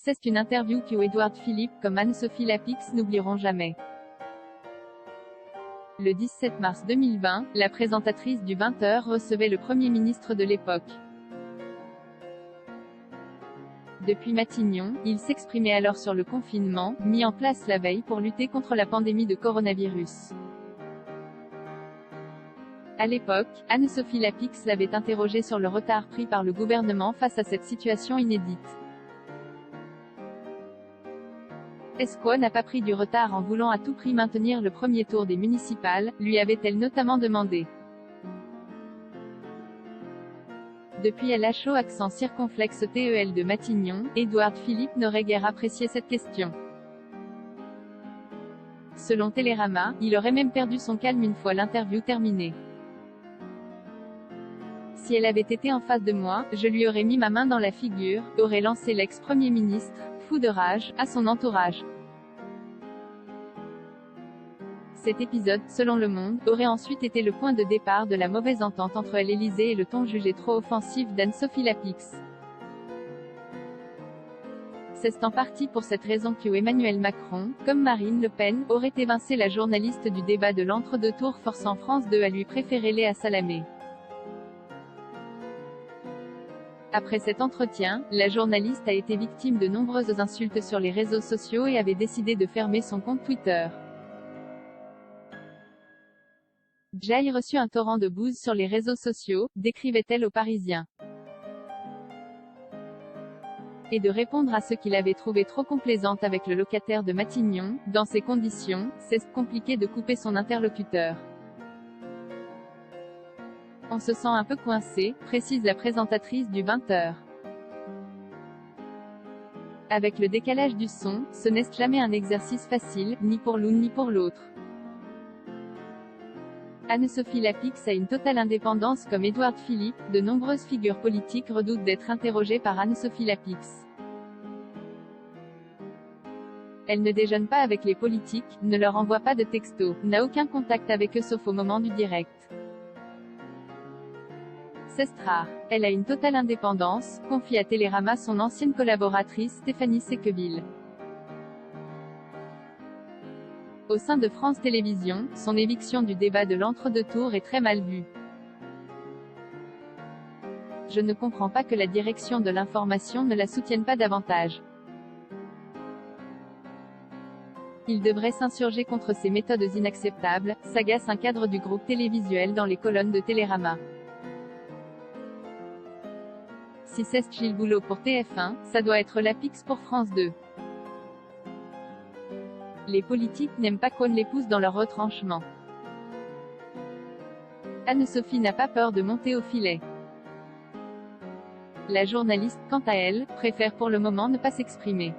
C'est une interview que Édouard Philippe comme Anne-Sophie Lapix n'oublieront jamais. Le 17 mars 2020, la présentatrice du 20h recevait le Premier ministre de l'époque. Depuis Matignon, il s'exprimait alors sur le confinement, mis en place la veille pour lutter contre la pandémie de coronavirus. À l'époque, Anne-Sophie Lapix l'avait interrogé sur le retard pris par le gouvernement face à cette situation inédite. Est-ce qu'on n'a pas pris du retard en voulant à tout prix maintenir le premier tour des municipales, lui avait-elle notamment demandé. Depuis LHO accent circonflexe TEL de Matignon, Édouard Philippe n'aurait guère apprécié cette question. Selon Télérama, il aurait même perdu son calme une fois l'interview terminée. Si elle avait été en face de moi, je lui aurais mis ma main dans la figure, aurait lancé l'ex-premier ministre, fou de rage, à son entourage. Cet épisode, selon Le Monde, aurait ensuite été le point de départ de la mauvaise entente entre l'Élysée et le ton jugé trop offensif d'Anne-Sophie Lapix. C'est en partie pour cette raison que Emmanuel Macron, comme Marine Le Pen, aurait évincé la journaliste du débat de l'entre-deux tours, forçant France 2 à lui préférer Léa Salamé. Après cet entretien, la journaliste a été victime de nombreuses insultes sur les réseaux sociaux et avait décidé de fermer son compte Twitter. J'ai reçu un torrent de bouse sur les réseaux sociaux, décrivait-elle aux Parisiens. Et de répondre à ceux qui l'avaient trouvée trop complaisante avec le locataire de Matignon. Dans ces conditions, c'est compliqué de couper son interlocuteur. On se sent un peu coincé, précise la présentatrice du 20h. Avec le décalage du son, ce n'est jamais un exercice facile, ni pour l'une ni pour l'autre. Anne-Sophie Lapix a une totale indépendance comme Édouard Philippe. De nombreuses figures politiques redoutent d'être interrogées par Anne-Sophie Lapix. Elle ne déjeune pas avec les politiques, ne leur envoie pas de textos, n'a aucun contact avec eux sauf au moment du direct. C'est rare. Elle a une totale indépendance, confie à Télérama son ancienne collaboratrice Stéphanie Séqueville. Au sein de France Télévisions, son éviction du débat de l'entre-deux tours est très mal vue. Je ne comprends pas que la direction de l'information ne la soutienne pas davantage. Il devrait s'insurger contre ces méthodes inacceptables, s'agace un cadre du groupe télévisuel dans les colonnes de Télérama. Si c'est Gilles Boulot pour TF1, ça doit être Lapix pour France 2. Les politiques n'aiment pas qu'on les pousse dans leur retranchement. Anne-Sophie n'a pas peur de monter au filet. La journaliste, quant à elle, préfère pour le moment ne pas s'exprimer.